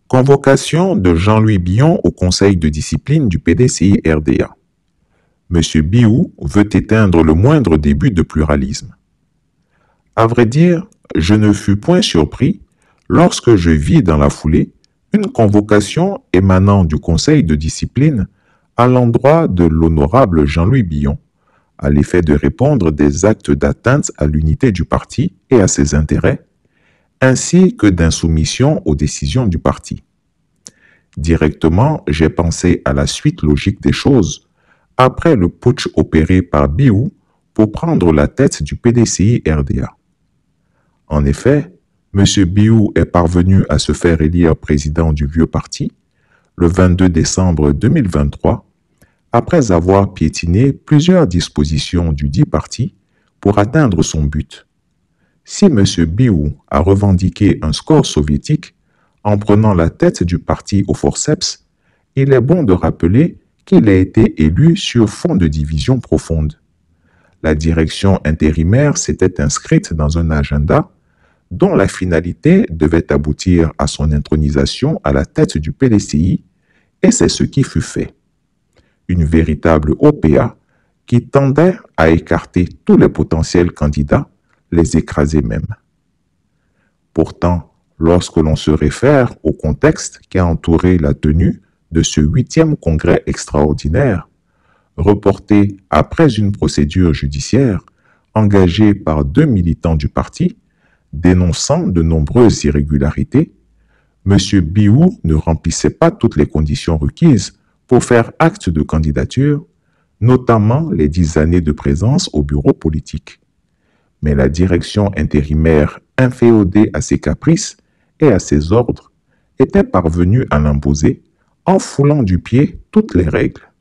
Convocation de Jean-Louis Billon au conseil de discipline du PDCI-RDA. M. Biou veut éteindre le moindre début de pluralisme. À vrai dire, je ne fus point surpris lorsque je vis dans la foulée une convocation émanant du conseil de discipline à l'endroit de l'honorable Jean-Louis Billon, à l'effet de répondre des actes d'atteinte à l'unité du parti et à ses intérêts, ainsi que d'insoumission aux décisions du parti. Directement, j'ai pensé à la suite logique des choses, après le putsch opéré par Biou pour prendre la tête du PDCI-RDA. En effet, M. Biou est parvenu à se faire élire président du vieux parti le 22 décembre 2023, après avoir piétiné plusieurs dispositions du dit parti pour atteindre son but. Si M. Biou a revendiqué un score soviétique en prenant la tête du parti au forceps, il est bon de rappeler qu'il a été élu sur fond de division profonde. La direction intérimaire s'était inscrite dans un agenda dont la finalité devait aboutir à son intronisation à la tête du PDCI, et c'est ce qui fut fait. Une véritable OPA qui tendait à écarter tous les potentiels candidats, les écraser même. Pourtant, lorsque l'on se réfère au contexte qui a entouré la tenue de ce 8e congrès extraordinaire, reporté après une procédure judiciaire engagée par 2 militants du parti, dénonçant de nombreuses irrégularités, M. Biou ne remplissait pas toutes les conditions requises pour faire acte de candidature, notamment les 10 années de présence au bureau politique. Mais la direction intérimaire, inféodée à ses caprices et à ses ordres, était parvenue à l'imposer en foulant du pied toutes les règles.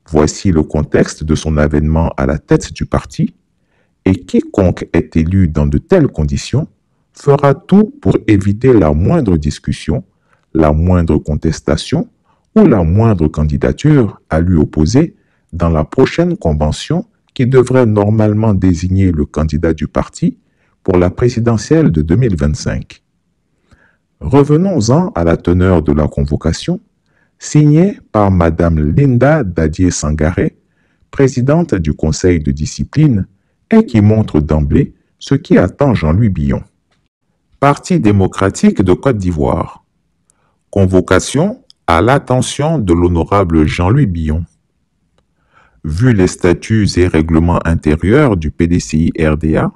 Voici le contexte de son avènement à la tête du parti, et quiconque est élu dans de telles conditions fera tout pour éviter la moindre discussion, la moindre contestation ou la moindre candidature à lui opposer dans la prochaine convention qui devrait normalement désigner le candidat du parti pour la présidentielle de 2025. Revenons-en à la teneur de la convocation, signée par Mme Linda Dadier-Sangaré, présidente du conseil de discipline, et qui montre d'emblée ce qui attend Jean-Louis Billon. Parti démocratique de Côte d'Ivoire. Convocation à l'attention de l'honorable Jean-Louis Billon. Vu les statuts et règlements intérieurs du PDCI-RDA,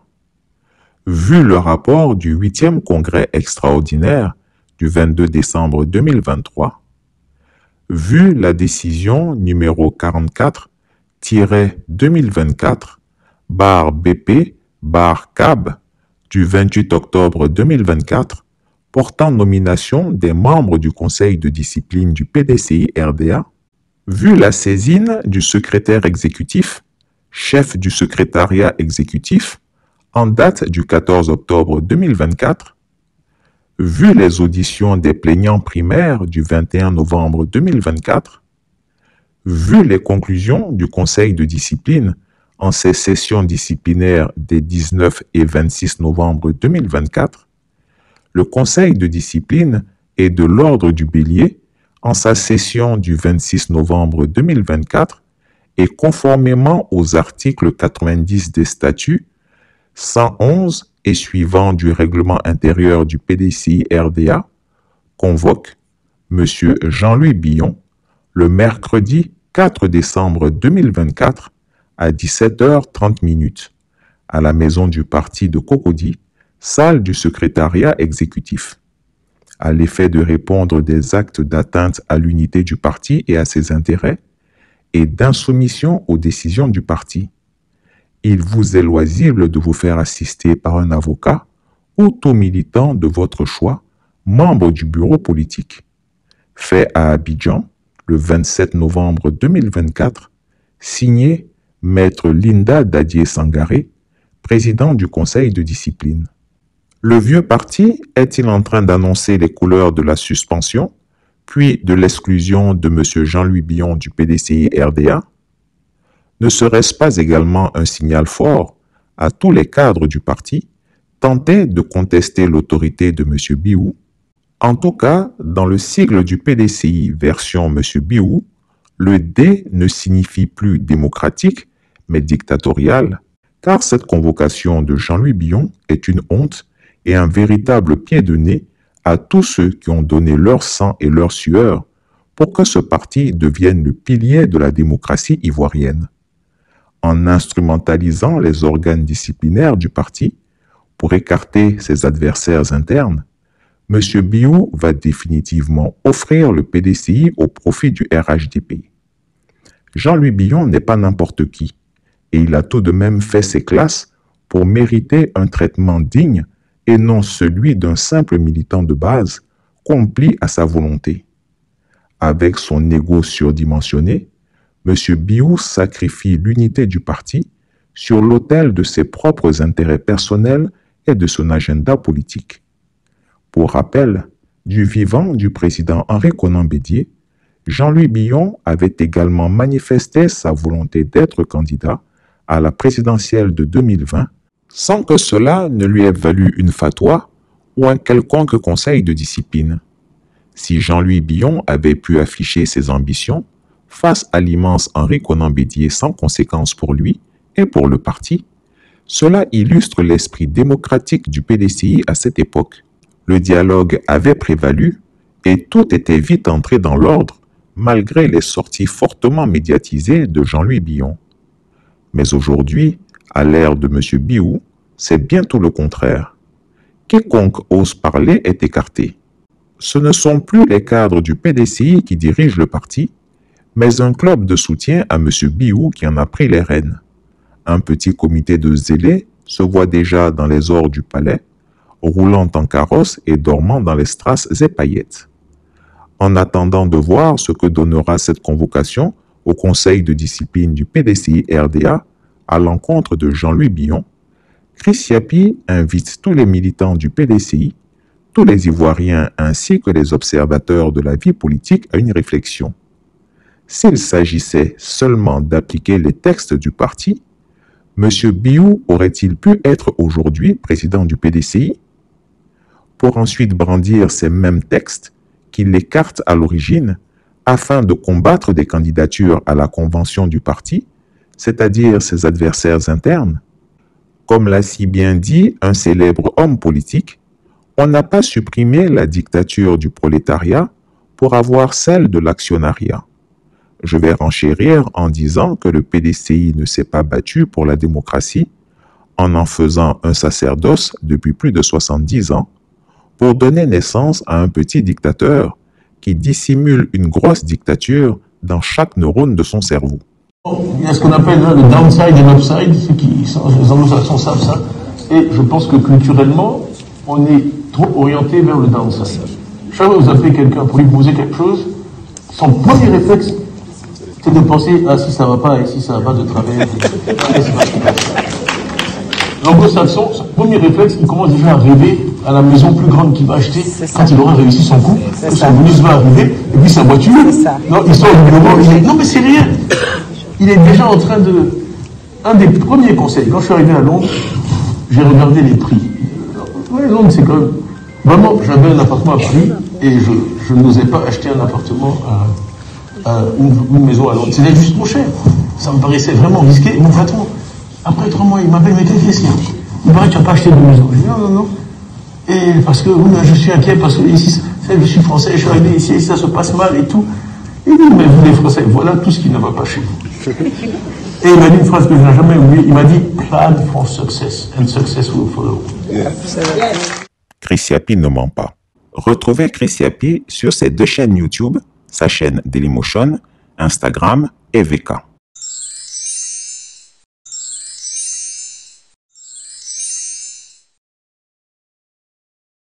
vu le rapport du 8e congrès extraordinaire du 22 décembre 2023, vu la décision numéro 44-2024/BP/CAB du 28 octobre 2024 portant nomination des membres du conseil de discipline du PDCI-RDA, vu la saisine du secrétaire exécutif, chef du secrétariat exécutif, en date du 14 octobre 2024, vu les auditions des plaignants primaires du 21 novembre 2024, vu les conclusions du conseil de discipline en ses sessions disciplinaires des 19 et 26 novembre 2024, le conseil de discipline et de l'ordre du Bélier en sa session du 26 novembre 2024 et conformément aux articles 90 des statuts, 111 et suivants du règlement intérieur du PDCI-RDA, convoque M. Jean-Louis Billon le mercredi 4 décembre 2024 à 17h30 à la maison du parti de Cocody, salle du secrétariat exécutif, à l'effet de répondre des actes d'atteinte à l'unité du parti et à ses intérêts, et d'insoumission aux décisions du parti. Il vous est loisible de vous faire assister par un avocat ou tout militant de votre choix, membre du bureau politique. Fait à Abidjan, le 27 novembre 2024, signé Maître Linda Dadier-Sangaré, président du conseil de discipline. Le vieux parti est-il en train d'annoncer les couleurs de la suspension, puis de l'exclusion de M. Jean-Louis Billon du PDCI-RDA? Ne serait-ce pas également un signal fort à tous les cadres du parti tentés de contester l'autorité de M. Biou? En tout cas, dans le sigle du PDCI version M. Biou, le D ne signifie plus démocratique, mais dictatorial, car cette convocation de Jean-Louis Billon est une honte et un véritable pied de nez à tous ceux qui ont donné leur sang et leur sueur pour que ce parti devienne le pilier de la démocratie ivoirienne. En instrumentalisant les organes disciplinaires du parti pour écarter ses adversaires internes, M. Biou va définitivement offrir le PDCI au profit du RHDP. Jean-Louis Billon n'est pas n'importe qui, et il a tout de même fait ses classes pour mériter un traitement digne et non celui d'un simple militant de base, compli à sa volonté. Avec son ego surdimensionné, M. Biou sacrifie l'unité du parti sur l'autel de ses propres intérêts personnels et de son agenda politique. Pour rappel, du vivant du président Henri Konan Bédié, Jean-Louis Billon avait également manifesté sa volonté d'être candidat à la présidentielle de 2020 sans que cela ne lui ait valu une fatwa ou un quelconque conseil de discipline. Si Jean-Louis Billon avait pu afficher ses ambitions face à l'immense Henri Konan Bédié sans conséquence pour lui et pour le parti, cela illustre l'esprit démocratique du PDCI à cette époque. Le dialogue avait prévalu et tout était vite entré dans l'ordre malgré les sorties fortement médiatisées de Jean-Louis Billon. Mais aujourd'hui, à l'ère de M. Biou, c'est bien tout le contraire. Quiconque ose parler est écarté. Ce ne sont plus les cadres du PDCI qui dirigent le parti, mais un club de soutien à M. Biou qui en a pris les rênes. Un petit comité de zélés se voit déjà dans les ors du palais, roulant en carrosse et dormant dans les strass et paillettes. En attendant de voir ce que donnera cette convocation au conseil de discipline du PDCI RDA à l'encontre de Jean-Louis Billon, Chris Yapi invite tous les militants du PDCI, tous les Ivoiriens ainsi que les observateurs de la vie politique à une réflexion. S'il s'agissait seulement d'appliquer les textes du parti, M. Biou aurait-il pu être aujourd'hui président du PDCI? Pour ensuite brandir ces mêmes textes qu'il écarte à l'origine afin de combattre des candidatures à la convention du parti, c'est-à-dire ses adversaires internes. Comme l'a si bien dit un célèbre homme politique, on n'a pas supprimé la dictature du prolétariat pour avoir celle de l'actionnariat. Je vais renchérir en disant que le PDCI ne s'est pas battu pour la démocratie en faisant un sacerdoce depuis plus de 70 ans pour donner naissance à un petit dictateur qui dissimule une grosse dictature dans chaque neurone de son cerveau. Il y a ce qu'on appelle là, le downside et l'upside, ceux qui les anglo-saxons savent ça, et je pense que culturellement, on est trop orienté vers le downside. Chaque fois que vous appelez quelqu'un pour lui poser quelque chose, son premier réflexe, c'est de penser, ah si ça va pas, et si ça va pas de travers, l'anglo-saxon, son premier réflexe, il commence déjà à rêver à la maison plus grande qu'il va acheter quand il aura réussi son coup, que son bonus va arriver, et puis sa voiture. Non, il sort du bureau, il dit, non mais c'est rien. Il est déjà en train de... Un des premiers conseils, quand je suis arrivé à Londres, j'ai regardé les prix. Oui, Londres, c'est quand même... Vraiment, j'avais un appartement à Paris, et je n'osais pas acheter un appartement une maison à Londres. C'était juste trop cher. Ça me paraissait vraiment risqué. Et mon patron, après 3 mois, il m'appelle, mais qu'est-ce qu'il y a? Il paraît que tu n'as pas acheté de maison. Je dis non. Et parce que oui, je suis inquiet, parce que ici, je suis français, je suis arrivé ici, ça se passe mal et tout. Il dit, mais vous les Français, voilà tout ce qui ne va pas chez vous. Et il m'a dit une phrase que je n'ai jamais oubliée. Il m'a dit, plan for success, and success will follow. Chris Yapi ne ment pas. Retrouvez Chris Yapi sur ses 2 chaînes YouTube, sa chaîne Dailymotion, Instagram et VK.